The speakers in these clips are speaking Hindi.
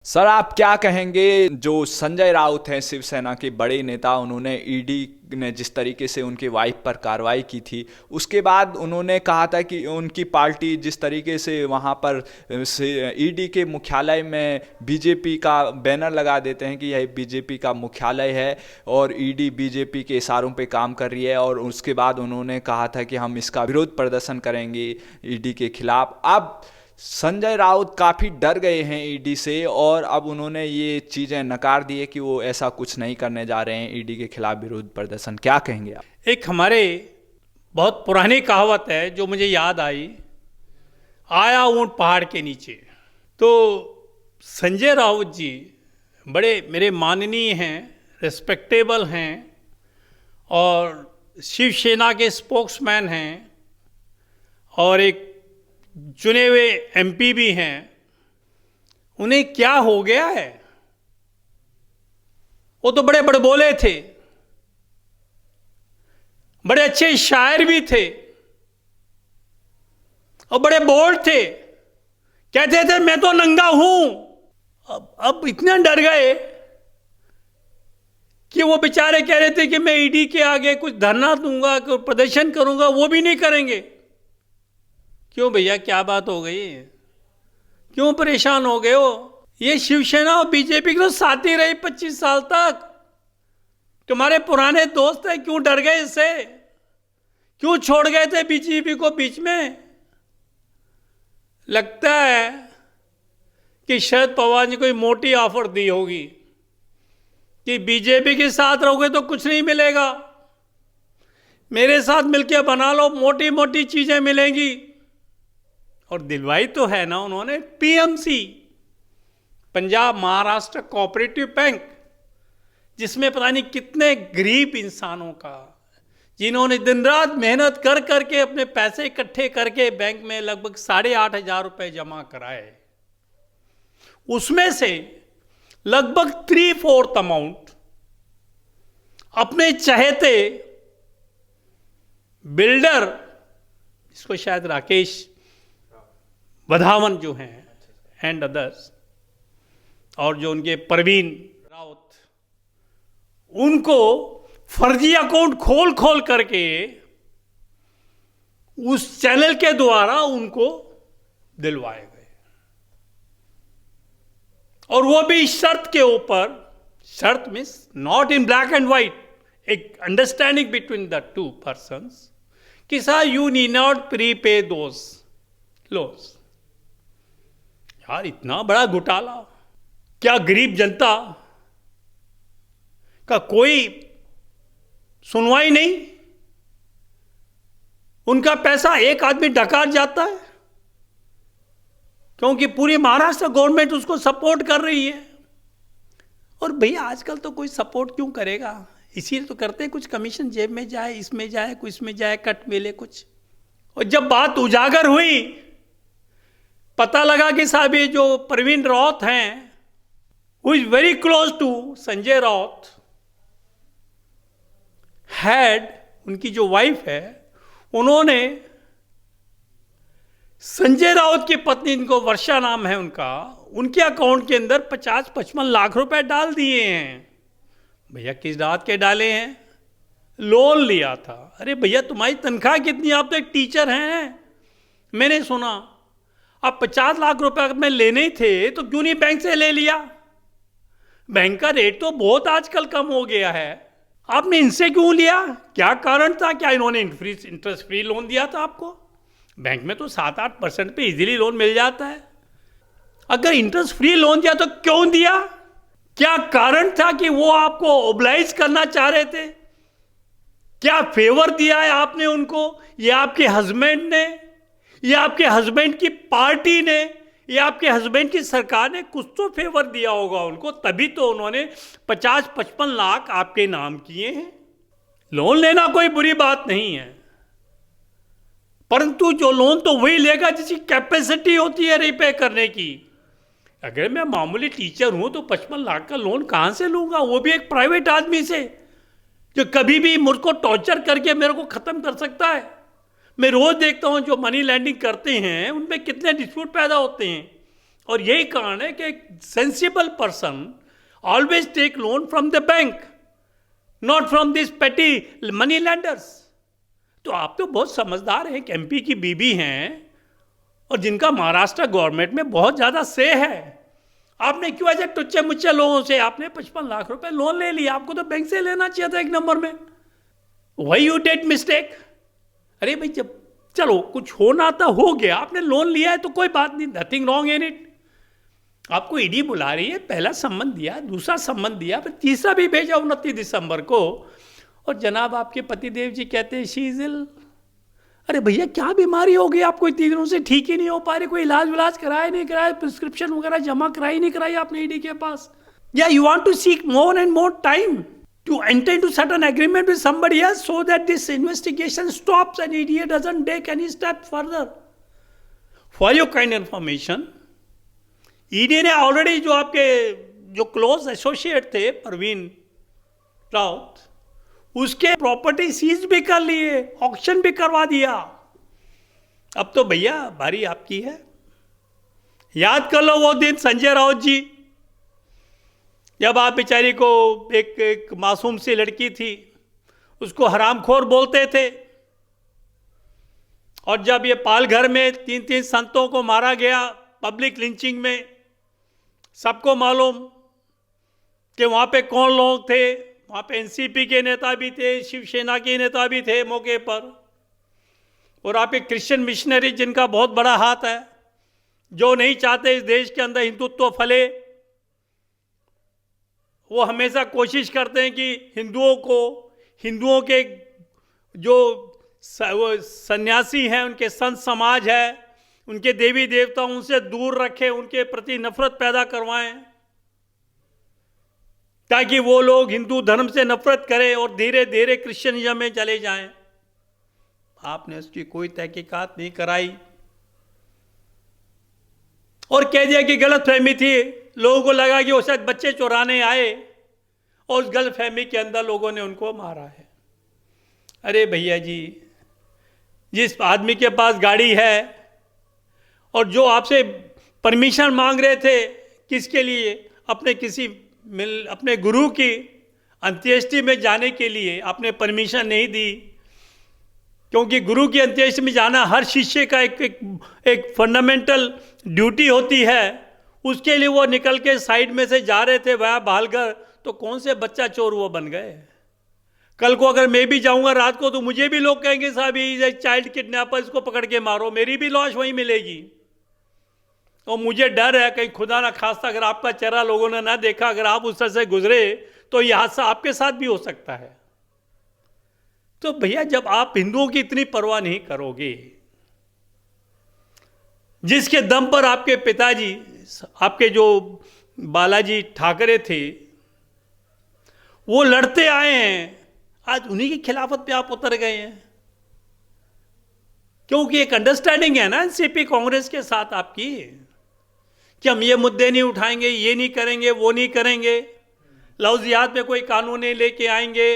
सर, आप क्या कहेंगे जो संजय राउत हैं शिवसेना के बड़े नेता, उन्होंने ईडी ने जिस तरीके से उनकी वाइफ पर कार्रवाई की थी, उसके बाद उन्होंने कहा था कि उनकी पार्टी जिस तरीके से वहाँ पर ईडी के मुख्यालय में बीजेपी का बैनर लगा देते हैं कि यह बीजेपी का मुख्यालय है और ईडी बीजेपी के इशारों पे काम कर रही है, और उसके बाद उन्होंने कहा था कि हम इसका विरोध प्रदर्शन करेंगे ईडी के खिलाफ। अब संजय राउत काफ़ी डर गए हैं ईडी से, और अब उन्होंने ये चीज़ें नकार दी है कि वो ऐसा कुछ नहीं करने जा रहे हैं ईडी के खिलाफ विरोध प्रदर्शन। क्या कहेंगे आप? एक हमारे बहुत पुरानी कहावत है जो मुझे याद आई, आया ऊंट पहाड़ के नीचे। तो संजय राउत जी बड़े मेरे माननीय हैं, रिस्पेक्टेबल हैं और शिवसेना के स्पोक्समैन हैं और एक चुने हुए एमपी भी हैं। उन्हें क्या हो गया है? वो तो बड़े बड़बोले थे, बड़े अच्छे शायर भी थे और बड़े बोल्ड थे। कहते थे मैं तो नंगा हूं। अब इतना डर गए कि वो बेचारे कह रहे थे कि मैं ईडी के आगे कुछ धरना दूंगा, कुछ प्रदर्शन करूंगा, वो भी नहीं करेंगे। क्यों भैया, क्या बात हो गई? क्यों परेशान हो गए हो? ये शिवसेना और बीजेपी की तो साथी रही 25 साल तक। तुम्हारे पुराने दोस्त हैं, क्यों डर गए इससे? क्यों छोड़ गए थे बीजेपी को बीच में? लगता है कि शरद पवार ने कोई मोटी ऑफर दी होगी कि बीजेपी के साथ रहोगे तो कुछ नहीं मिलेगा, मेरे साथ मिलकर बना लो, मोटी मोटी चीजें मिलेंगी। और दिलवाई तो है ना उन्होंने। PMC, Punjab Maharashtra cooperative bank, जिसमें पता नहीं कितने गरीब इंसानों का, जिन्होंने दिन रात मेहनत कर करके अपने पैसे इकट्ठे करके बैंक में लगभग 8,500 रुपए जमा कराए, उसमें से लगभग 3/4 अमाउंट अपने चहेते बिल्डर, जिसको शायद राकेश वधावन जो हैं एंड अदर्स, और जो उनके परवीन राउत, उनको फर्जी अकाउंट खोल खोल करके उस चैनल के द्वारा उनको दिलवाए गए। और वो भी शर्त के ऊपर, शर्त means not in black and white, एक understanding between the two persons कि sir you need not prepay those loans. यार, इतना बड़ा घोटाला, क्या गरीब जनता का कोई सुनवाई नहीं? उनका पैसा एक आदमी डकार जाता है क्योंकि पूरी महाराष्ट्र गवर्नमेंट उसको सपोर्ट कर रही है। और भैया आजकल तो कोई सपोर्ट क्यों करेगा? इसीलिए तो करते हैं, कुछ कमीशन जेब में जाए, इसमें जाए, कुछ इसमें जाए, कट मिले कुछ। और जब बात उजागर हुई, पता लगा कि साहब ये जो परवीन राउत हैं, who is very close to Sanjay Raut, had, उनकी जो वाइफ है, उन्होंने संजय राउत की पत्नी, इनको वर्षा नाम है उनका, उनके अकाउंट के अंदर 50-55 लाख रुपए डाल दिए हैं। भैया किस बात के डाले हैं? लोन लिया था। अरे भैया तुम्हारी तनख्वाह कितनी? आप तो एक टीचर हैं, मैंने सुना। अब 50 लाख रुपए अगर मैं लेने ही थे तो क्यों नहीं बैंक से ले लिया? बैंक का रेट तो बहुत आजकल कम हो गया है, आपने इनसे क्यों लिया? क्या कारण था? क्या इन्होंने इंटरेस्ट फ्री लोन दिया था आपको? बैंक में तो 7-8% पे इजीली लोन मिल जाता है। अगर इंटरेस्ट फ्री लोन दिया तो क्यों दिया? क्या कारण था कि वो आपको ओब्लाइज करना चाह रहे थे? क्या फेवर दिया है आपने उनको? ये आपके हस्बैंड ने, ये आपके हस्बैंड की पार्टी ने, ये आपके हस्बैंड की सरकार ने कुछ तो फेवर दिया होगा उनको, तभी तो उन्होंने 50-55 लाख आपके नाम किए हैं। लोन लेना कोई बुरी बात नहीं है, परंतु जो लोन तो वही लेगा जिसकी कैपेसिटी होती है रिपे करने की। अगर मैं मामूली टीचर हूं तो 55 लाख का लोन कहां से लूंगा? वो भी एक प्राइवेट आदमी से जो कभी भी मुझको टॉर्चर करके मेरे को खत्म कर सकता है। मैं रोज देखता हूं जो मनी लैंडिंग करते हैं उनमें कितने डिस्प्यूट पैदा होते हैं। और यही कारण है कि एक sensible person always take loan from the bank, not from this petty money lenders. तो आप तो बहुत समझदार हैं, एक एमपी की बीबी हैं और जिनका महाराष्ट्र गवर्नमेंट में बहुत ज्यादा से है। आपने क्यों ऐसे टुच्चे मुच्चे लोगों से आपने 55 लाख रुपए लोन ले लिया? आपको तो बैंक से लेना चाहिए था एक नंबर में। Why you did mistake? अरे भाई, जब चलो कुछ होना था हो गया, आपने लोन लिया है तो कोई बात नहीं, नथिंग रॉन्ग इन इट। आपको ईडी बुला रही है, पहला संबंध दिया, दूसरा संबंध दिया, फिर तीसरा भी भेजा 29 दिसंबर को, और जनाब आपके पतिदेव जी कहते हैं शी इज इल। अरे भैया, क्या बीमारी हो गई आपको? इतने दिनों से ठीक ही नहीं हो पा रही, कोई इलाज विलाज कराया नहीं कराया, प्रिस्क्रिप्शन वगैरह जमा कराई नहीं कराई आपने ईडी के पास? या you want to seek more and more time to enter into certain agreement with somebody else so that this investigation stops and EDA doesn't take any step further. For your kind information, EDA ने already जो आपके जो क्लोज एसोसिएट थे परवीन राउत, उसके प्रॉपर्टी सीज भी कर लिए, ऑक्शन भी करवा दिया। अब तो भैया बारी आपकी है। याद कर लो वो दिन संजय राउत जी, जब आप बेचारी को एक मासूम सी लड़की थी उसको हरामखोर बोलते थे, और जब ये पालघर में 3 संतों को मारा गया पब्लिक लिंचिंग में, सबको मालूम कि वहाँ पे कौन लोग थे। वहाँ पे एनसीपी के नेता भी थे, शिवसेना के नेता भी थे मौके पर, और आप एक क्रिश्चियन मिशनरी जिनका बहुत बड़ा हाथ है, जो नहीं चाहते इस देश के अंदर हिंदुत्व फैले। वो हमेशा कोशिश करते हैं कि हिंदुओं के जो सन्यासी हैं, उनके संत समाज है, उनके देवी देवता, उनसे दूर रखें, उनके प्रति नफरत पैदा करवाएं, ताकि वो लोग हिंदू धर्म से नफरत करें और धीरे धीरे क्रिश्चियनिज्म में चले जाएं। आपने उसकी कोई तहकीकात नहीं कराई और कह दिया कि गलत फहमी थी। लोगों को लगा कि वो शायद बच्चे चुराने आए और उस गलत फहमी के अंदर लोगों ने उनको मारा है। अरे भैया जी, जिस आदमी के पास गाड़ी है और जो आपसे परमिशन मांग रहे थे, किसके लिए? अपने गुरु की अंत्येष्टि में जाने के लिए आपने परमिशन नहीं दी, क्योंकि गुरु की अंत्येष्टि में जाना हर शिष्य का एक फंडामेंटल ड्यूटी होती है। उसके लिए वो निकल के साइड में से जा रहे थे वह भालकर, तो कौन से बच्चा चोर वो बन गए? कल को अगर मैं भी जाऊंगा रात को तो मुझे भी लोग कहेंगे साहब ये चाइल्ड किडनैपर, इसको पकड़ के मारो, मेरी भी लाश वहीं मिलेगी। और मुझे डर है कहीं खुदा ना खास्ता अगर आपका चेहरा लोगों ने ना देखा, अगर आप उस तरह से गुजरे तो यह हादसा आपके साथ भी हो सकता है। तो भैया, जब आप हिंदुओं की इतनी परवाह नहीं करोगे, जिसके दम पर आपके पिताजी, आपके जो बालाजी ठाकरे थे, वो लड़ते आए हैं, आज उन्हीं की खिलाफत पे आप उतर गए हैं। क्योंकि एक अंडरस्टैंडिंग है ना एनसीपी कांग्रेस के साथ आपकी, कि हम ये मुद्दे नहीं उठाएंगे, ये नहीं करेंगे, वो नहीं करेंगे, लफ्जियात पे कोई कानून नहीं लेके आएंगे,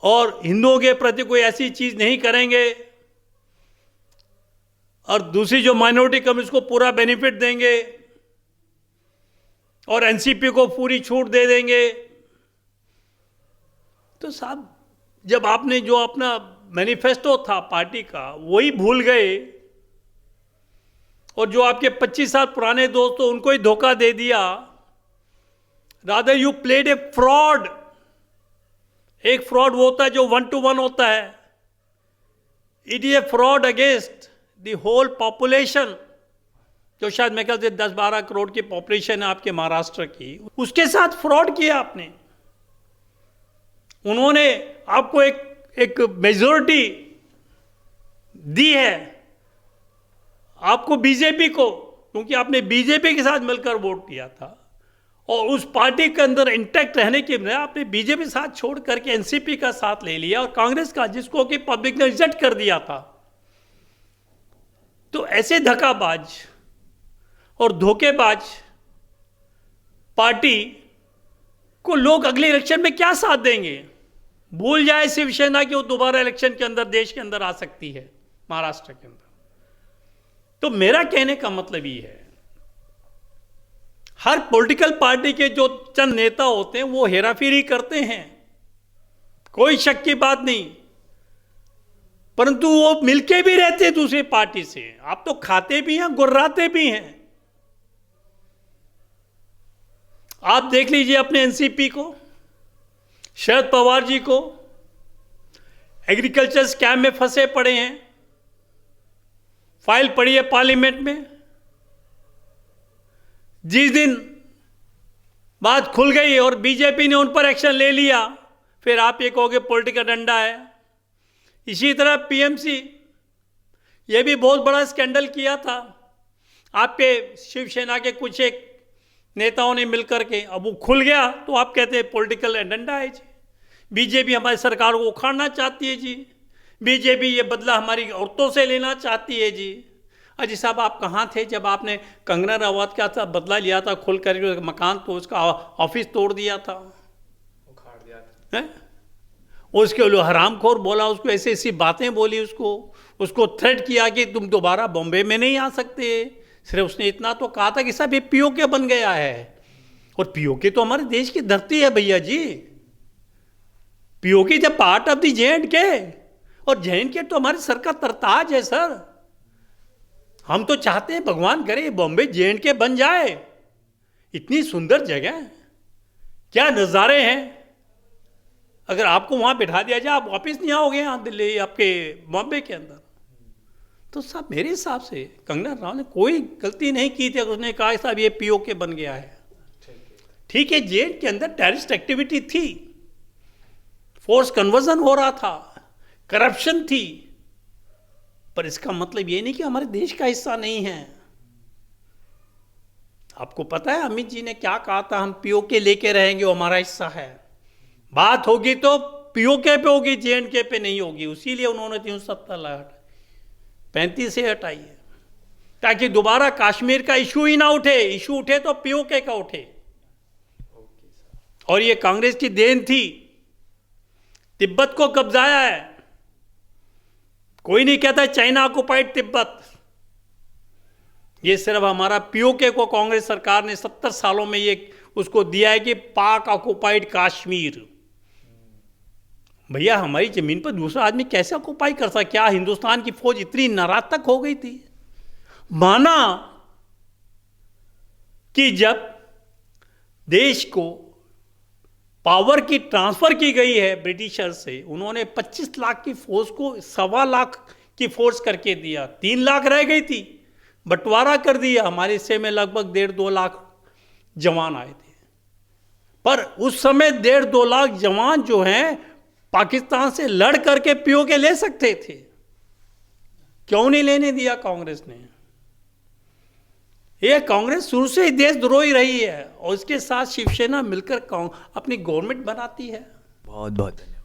और हिंदुओं के प्रति कोई ऐसी चीज नहीं करेंगे, और दूसरी जो माइनॉरिटी कम्युनिस्ट को पूरा बेनिफिट देंगे और एनसीपी को पूरी छूट दे देंगे। तो साहब, जब आपने जो अपना मैनिफेस्टो था पार्टी का वही भूल गए, और जो आपके 25 साल पुराने दोस्त तो उनको ही धोखा दे दिया। Rather you played a fraud. एक फ्रॉड वो होता है जो 1-to-1 होता है। It is a fraud against the whole population, जो शायद मैं कहते 10-12 करोड़ की पॉपुलेशन है आपके महाराष्ट्र की, उसके साथ फ्रॉड किया आपने। उन्होंने आपको एक मेजॉरिटी दी है, आपको बीजेपी को, क्योंकि आपने बीजेपी के साथ मिलकर वोट किया था, और उस पार्टी के अंदर इंटैक्ट रहने के बजाय आपने बीजेपी साथ छोड़ करके एनसीपी का साथ ले लिया, और कांग्रेस का, जिसको कि पब्लिक ने रिजेक्ट कर दिया था। तो ऐसे धक्काबाज और धोखेबाज पार्टी को लोग अगले इलेक्शन में क्या साथ देंगे? भूल जाए शिवसेना कि वो दोबारा इलेक्शन के अंदर देश के अंदर आ सकती है, महाराष्ट्र के अंदर। तो मेरा कहने का मतलब ये है, हर पॉलिटिकल पार्टी के जो चंद नेता होते हैं वो हेराफेरी करते हैं, कोई शक की बात नहीं, परंतु वो मिलके भी रहते हैं दूसरी पार्टी से। आप तो खाते भी हैं, गुर्राते भी हैं। आप देख लीजिए अपने एनसीपी को, शरद पवार जी को, एग्रीकल्चर स्कैम में फंसे पड़े हैं, फाइल पड़ी है पार्लियामेंट में। जिस दिन बात खुल गई और बीजेपी ने उन पर एक्शन ले लिया, फिर आप ये कहोगे पॉलिटिकल डंडा है। इसी तरह पीएमसी, ये भी बहुत बड़ा स्कैंडल किया था आपके शिवसेना के कुछ एक नेताओं ने मिलकर के। अब वो खुल गया तो आप कहते हैं पॉलिटिकल डंडा है जी। बीजेपी हमारी सरकार को उखाड़ना चाहती है जी। बीजेपी ये बदला हमारी औरतों से लेना चाहती है जी। अजी साहब, आप कहाँ थे जब आपने कंगना रनावत का था बदला लिया था, खुल कर मकान तो उसका ऑफिस तोड़ दिया था, उखाड़ दिया था, है? उसके लिए हरामखोर बोला, उसको ऐसी ऐसी बातें बोली, उसको थ्रेट किया कि तुम दोबारा बॉम्बे में नहीं आ सकते। सिर्फ उसने इतना तो कहा था कि साहब ये पीओके बन गया है, और पीओके तो हमारे देश की धरती है भैया जी। पीओके जब पार्ट ऑफ द जे.एंड.के, और जे.एंड.के तो हमारी सर का तरताज है सर। हम तो चाहते हैं भगवान करे बॉम्बे जे.एंड.के बन जाए। इतनी सुंदर जगह, क्या नज़ारे हैं। अगर आपको वहां बिठा दिया जाए, आप वापस नहीं आओगे यहाँ दिल्ली आपके बॉम्बे के अंदर। तो साहब मेरे हिसाब से कंगना रनावत ने कोई गलती नहीं की थी अगर उसने कहा साहब ये पीओके बन गया है। ठीक है, जे.एंड.के के अंदर टेररिस्ट एक्टिविटी थी, फोर्स कन्वर्जन हो रहा था, करप्शन थी, पर इसका मतलब ये नहीं कि हमारे देश का हिस्सा नहीं है। आपको पता है अमित जी ने क्या कहा था, हम पीओके लेके रहेंगे, वो हमारा हिस्सा है। बात होगी तो पीओके पे होगी, जे.एंड.के पे नहीं होगी। इसीलिए उन्होंने 370-35 से हटाई है, ताकि दोबारा कश्मीर का इशू ही ना उठे। इशू उठे तो पीओके का उठे। और ये कांग्रेस की देन थी, तिब्बत को कब्जाया है। कोई नहीं कहता चाइना ऑक्युपाइड तिब्बत, ये सिर्फ हमारा पीओके को कांग्रेस सरकार ने 70 सालों में ये उसको दिया है कि पाक ऑक्युपाइड कश्मीर। भैया हमारी जमीन पर दूसरा आदमी कैसे ऑक्युपाई कर सकता? क्या हिंदुस्तान की फौज इतनी नाराज हो गई थी? माना कि जब देश को पावर की ट्रांसफर की गई है ब्रिटिशर से, उन्होंने 25 लाख की फौज को 1.25 लाख की फोर्स करके दिया। 3 लाख रह गई थी, बंटवारा कर दिया। हमारे हिस्से में लगभग 1.5-2 लाख जवान आए थे। पर उस समय 1.5-2 लाख जवान जो हैं पाकिस्तान से लड़ करके पीओके ले सकते थे। क्यों नहीं लेने दिया कांग्रेस ने? ये कांग्रेस शुरू से ही देशद्रोही रही है, और इसके साथ शिवसेना मिलकर अपनी गवर्नमेंट बनाती है। बहुत बहुत धन्यवाद।